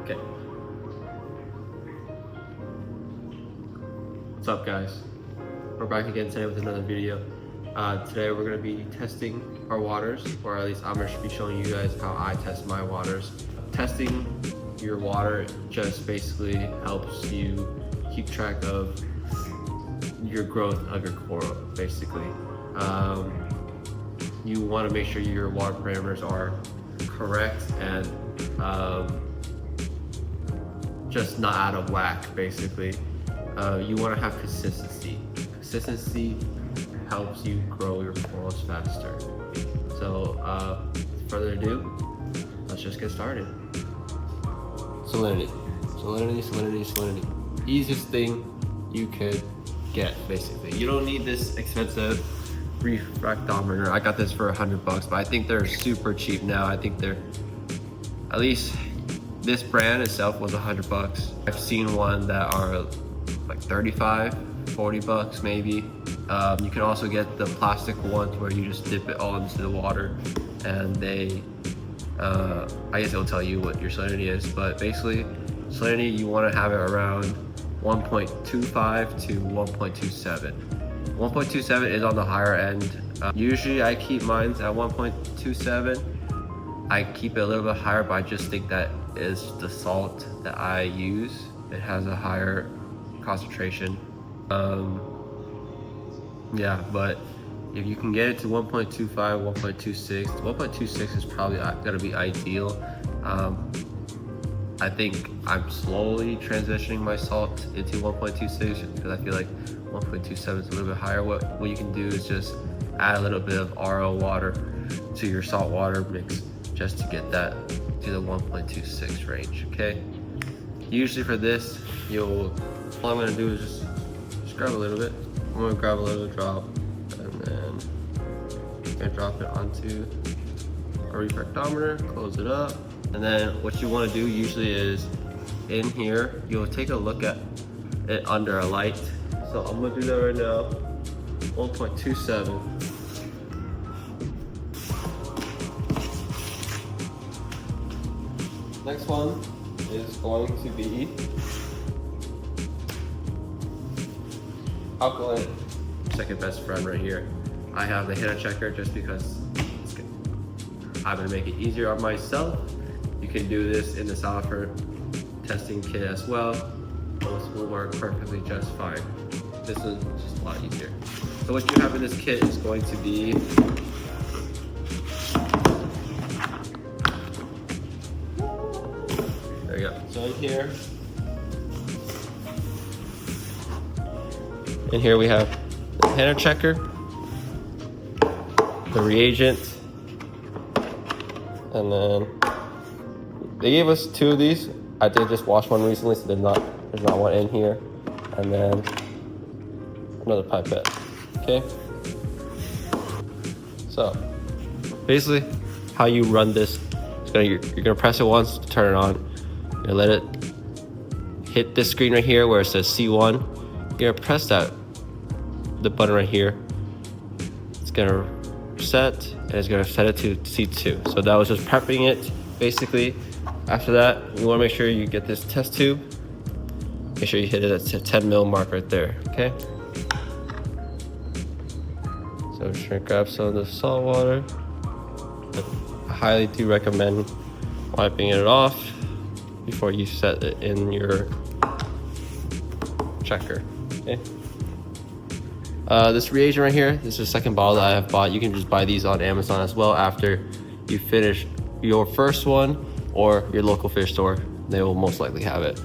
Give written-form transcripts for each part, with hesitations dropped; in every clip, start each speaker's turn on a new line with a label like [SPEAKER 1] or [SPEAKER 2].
[SPEAKER 1] Okay. What's up, guys? We're back again today with another video. Today we're going to be testing our waters, or at least I'm going to be showing you guys how I test my waters. Testing your water just basically helps you keep track of your growth of your coral, basically. You want to make sure your water parameters are correct and just not out of whack, basically. You want to have consistency. Consistency helps you grow your corals faster. So, without further ado, let's just get started. Salinity. Salinity, salinity, salinity. Easiest thing you could get, basically. You don't need this expensive refractometer. I got this for $100, but I think they're super cheap now. I think they're, at least this brand itself was $100. I've seen one that are like 35, 40 bucks maybe. You can also get the plastic ones where you just dip it all into the water and they, I guess it'll tell you what your salinity is, but basically salinity, you want to have it around 1.25 to 1.27. 1.27 is on the higher end. Usually I keep mine at 1.27. I keep it a little bit higher, but I just think that is the salt that I use. It has a higher concentration. Yeah, but if you can get it to 1.25, 1.26, 1.26 is probably gonna be ideal. I think I'm slowly transitioning my salt into 1.26 because I feel like 1.27 is a little bit higher. What you can do is just add a little bit of RO water to your salt water mix just to get that to the 1.26 range, okay? Usually for this, all I'm gonna do is just grab a little bit. I'm gonna grab a little drop and then I'm gonna drop it onto a refractometer, close it up. And then what you wanna do usually is in here, you'll take a look at it under a light. So I'm gonna do that right now, 1.27. Next one is going to be alkaline, second best friend right here. I have the hidden checker just because I'm gonna make it easier on myself. You can do this in the sulfur testing kit as well. Both will work perfectly just fine. This is just a lot easier. So what you have in this kit is going to be there you go. So in here we have the header checker, the reagent, and then they gave us 2 of these. I did just wash one recently, so there's not one in here, and then another pipette. Okay. So basically, how you run this? You're gonna press it once to turn it on. You're gonna let it hit this screen right here where it says C1. You're gonna press the button right here. It's gonna set, and it's gonna set it to C2. So that was just prepping it, basically. After that, you wanna make sure you get this test tube. Make sure you hit it at the 10 mil mark right there, okay? So just gonna grab some of the salt water. I highly do recommend wiping it off before you set it in your checker, okay? This reagent right here, this is the second bottle that I have bought. You can just buy these on Amazon as well after you finish your first one or your local fish store. They will most likely have it.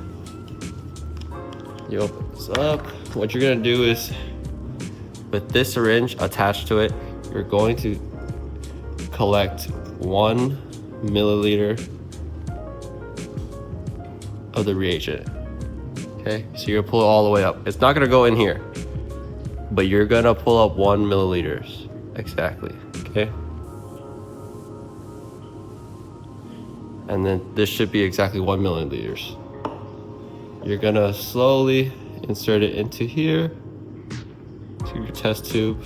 [SPEAKER 1] You open this up. What you're gonna do is, with this syringe attached to it, you're going to collect 1 milliliter of the reagent. Okay, so you're gonna pull it all the way up. It's not gonna go in here, but you're gonna pull up 1 milliliters exactly. Okay, and then this should be exactly 1 milliliters. You're gonna slowly insert it into here, to your test tube.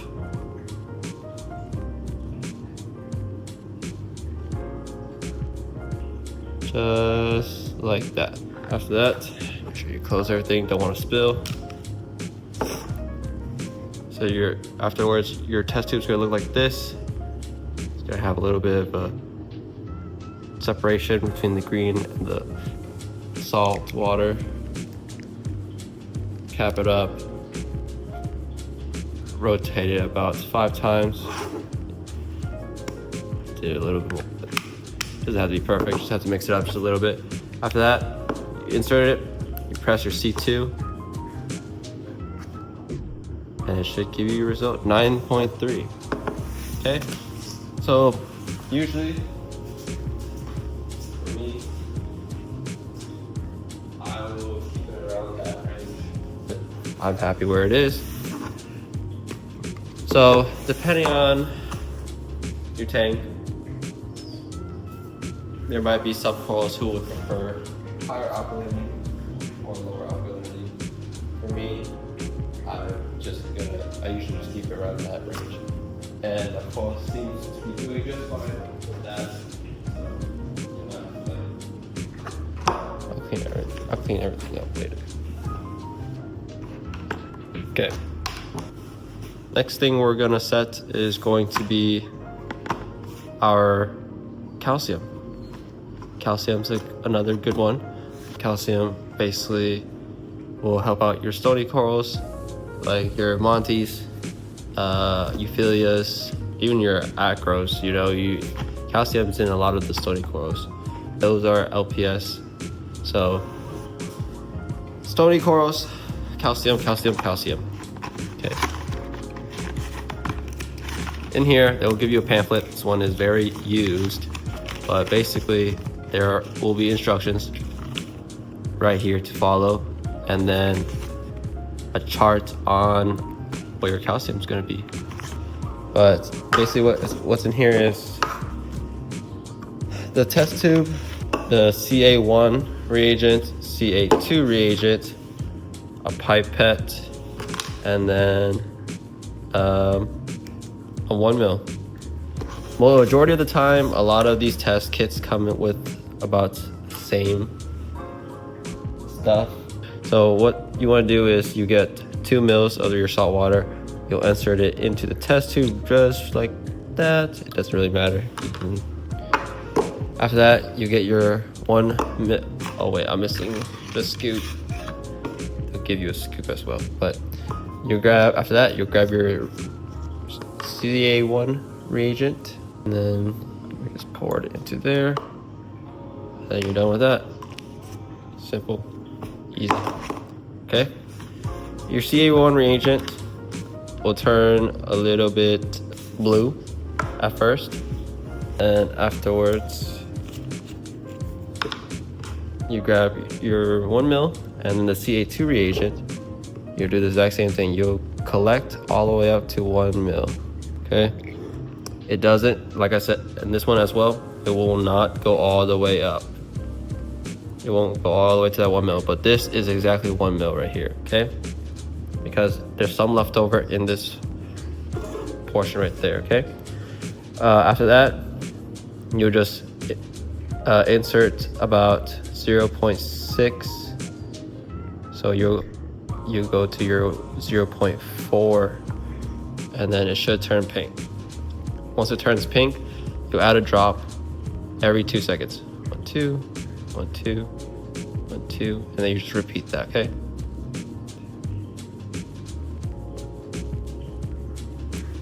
[SPEAKER 1] Just like that. After that, make sure you close everything, don't want to spill. So afterwards, your test tube's gonna look like this. It's gonna have a little bit of a separation between the green and the salt water. Cap it up, rotate it about 5 times. Do it a little bit more. Doesn't have to be perfect, just have to mix it up just a little bit. After that, you insert it, you press your C2, and it should give you your result, 9.3. Okay, so usually for me, I will keep it around that range. I'm happy where it is. So depending on your tank, there might be some corals who would prefer higher alkalinity or lower alkalinity. For me, I usually just keep it around that range. And the coral seems to be doing just fine with that. I'll clean everything up later. Okay. Next thing we're gonna set is going to be our calcium. Calcium's another good one. Calcium basically will help out your stony corals, like your Montes, Euphyllias, even your acros. You know, calcium's in a lot of the stony corals. Those are LPS. So stony corals, calcium, calcium, calcium. Okay. In here, they will give you a pamphlet. This one is very used, but basically there will be instructions right here to follow, and then a chart on what your calcium is going to be. But basically what's in here is the test tube, the CA1 reagent, CA2 reagent, a pipette, and then a 1 mil. Well, majority of the time, a lot of these test kits come with about the same stuff. So what you want to do is you get 2 mils of your salt water. You'll insert it into the test tube just like that. It doesn't really matter. After that, you get your 1 mil. Oh wait, I'm missing the scoop. They'll give you a scoop as well. But after that, you'll grab your CA1 reagent, and then you just pour it into there. Then you're done with that. Simple, easy. Okay, your CA1 reagent will turn a little bit blue at first, and afterwards you grab your 1 mil, and then the CA2 reagent, you'll do the exact same thing. You'll collect all the way up to 1 mil. Okay, it doesn't, like I said, in this one as well, it will not go all the way up. It won't go all the way to that 1 mil, but this is exactly 1 mil right here. Okay, because there's some left over in this portion right there. Okay, after that, you'll just insert about 0.6. So you go to your 0.4, and then it should turn pink. Once it turns pink, you'll add a drop every 2 seconds. 1, 2, 1, 2, 1, 2, and then you just repeat that. Okay.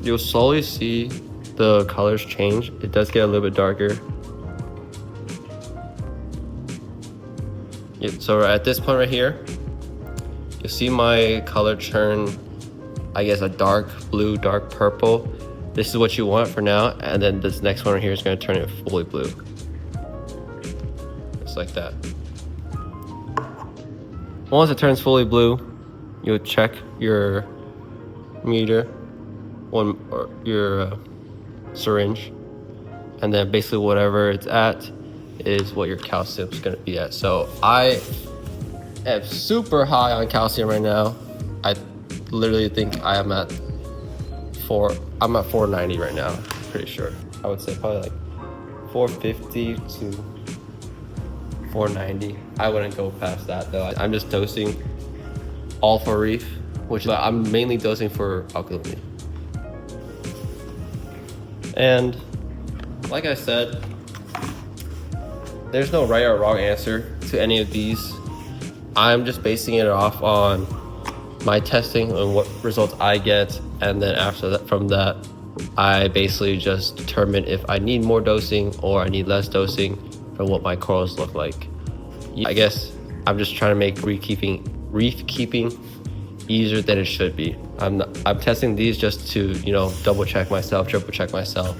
[SPEAKER 1] You'll slowly see the colors change. It does get a little bit darker. So at this point right here, you'll see my color turn, I guess, a dark blue, dark purple. This is what you want for now, and then this next one right here is going to turn it fully blue. Just like that. Once it turns fully blue, you'll check your meter, or your syringe, and then basically whatever it's at is what your calcium is going to be at. So I am super high on calcium right now. I literally think I am at 490 right now, pretty sure. I would say probably like 450 to 490. I wouldn't go past that though. I'm just dosing all for reef, which I'm mainly dosing for alkalinity. And like I said, there's no right or wrong answer to any of these. I'm just basing it off on my testing and what results I get, and then after that, from that, I basically just determine if I need more dosing or I need less dosing from what my corals look like. I guess I'm just trying to make reef keeping easier than it should be. I'm testing these just to, you know, double check myself, triple check myself.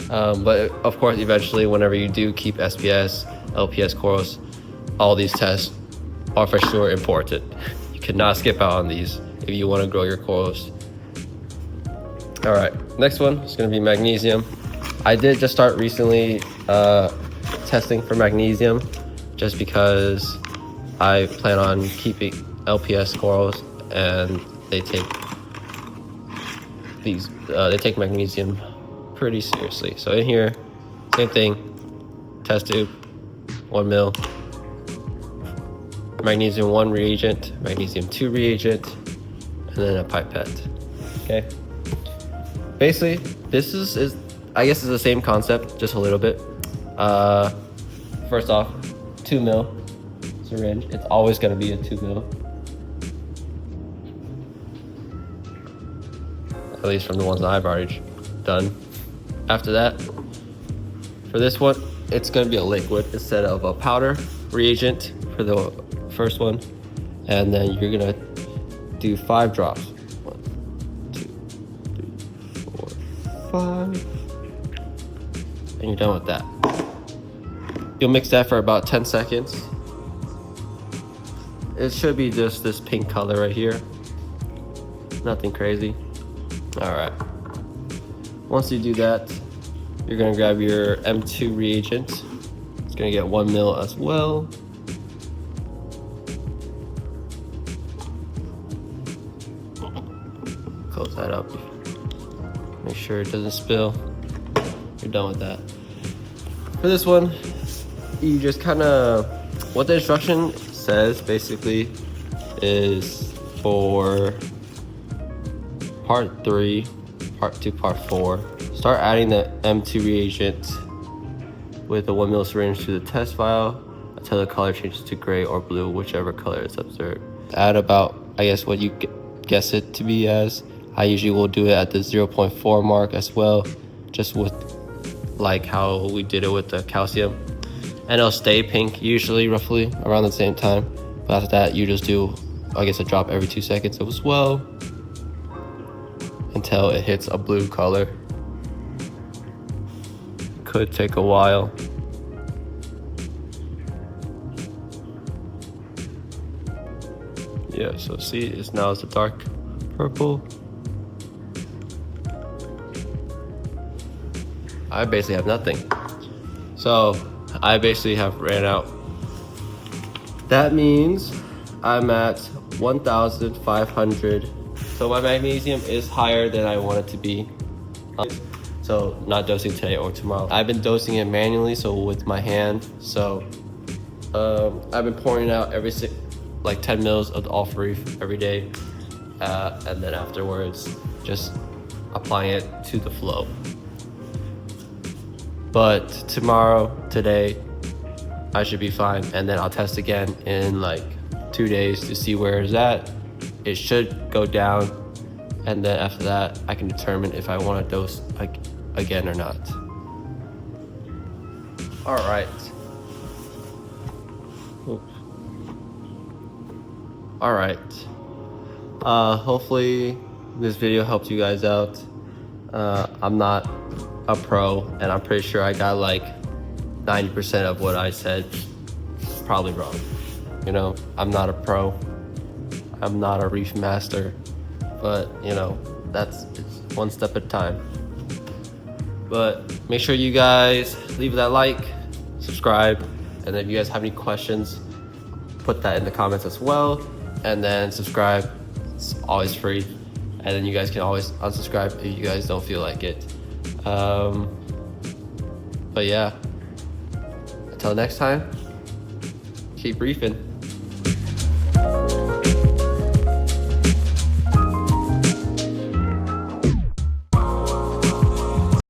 [SPEAKER 1] But of course, eventually, whenever you do keep SPS, LPS corals, all these tests are for sure important. You cannot skip out on these if you want to grow your corals. All right, next one is going to be magnesium. I did just start recently testing for magnesium just because I plan on keeping LPS corals, and they take magnesium pretty seriously. So in here, same thing, test tube, 1 mil, magnesium 1 reagent, magnesium 2 reagent, and then a pipette. Okay. Basically, this is I guess it's the same concept, just a little bit. First off, 2 mil syringe. It's always gonna be a 2 mil. At least from the ones that I've already done. After that, for this one, it's gonna be a liquid instead of a powder reagent for the first one. And then you're gonna do 5 drops. 1, 2, 3, 4, 5. And you're done with that. You'll mix that for about 10 seconds. It should be just this pink color right here. Nothing crazy. All right. Once you do that, you're gonna grab your M2 reagent. It's gonna get 1 mil as well. Close that up. Make sure it doesn't spill. You're done with that. For this one, you just kind of, what the instruction says basically is for part 3, part 2, part 4, start adding the M2 reagent with a 1 mil syringe to the test vial until the color changes to gray or blue, whichever color is observed. Add about, I guess, what you guess it to be as. I usually will do it at the 0.4 mark as well, just with like how we did it with the calcium. And it'll stay pink usually roughly around the same time. But after that, you just do, I guess, a drop every 2 seconds as well until it hits a blue color. Could take a while. Yeah, so see, it's now it's a dark purple. I basically have nothing. So I basically have ran out. That means I'm at 1,500. So my magnesium is higher than I want it to be. So not dosing today or tomorrow. I've been dosing it manually, so with my hand. So I've been pouring out every 10 mils of the Alpha Reef every day. And then afterwards, just applying it to the flow. But today, I should be fine. And then I'll test again in like 2 days to see where it's at. It should go down. And then after that, I can determine if I want to dose again or not. All right. Oops. All right. Hopefully this video helped you guys out. I'm not a pro, and I'm pretty sure I got like 90% of what I said probably wrong. You know, I'm not a pro. I'm not a reef master, but you know, it's one step at a time. But make sure you guys leave that like, subscribe, and if you guys have any questions, put that in the comments as well. And then subscribe, it's always free. And then you guys can always unsubscribe if you guys don't feel like it. But yeah, until next time, Keep reefing.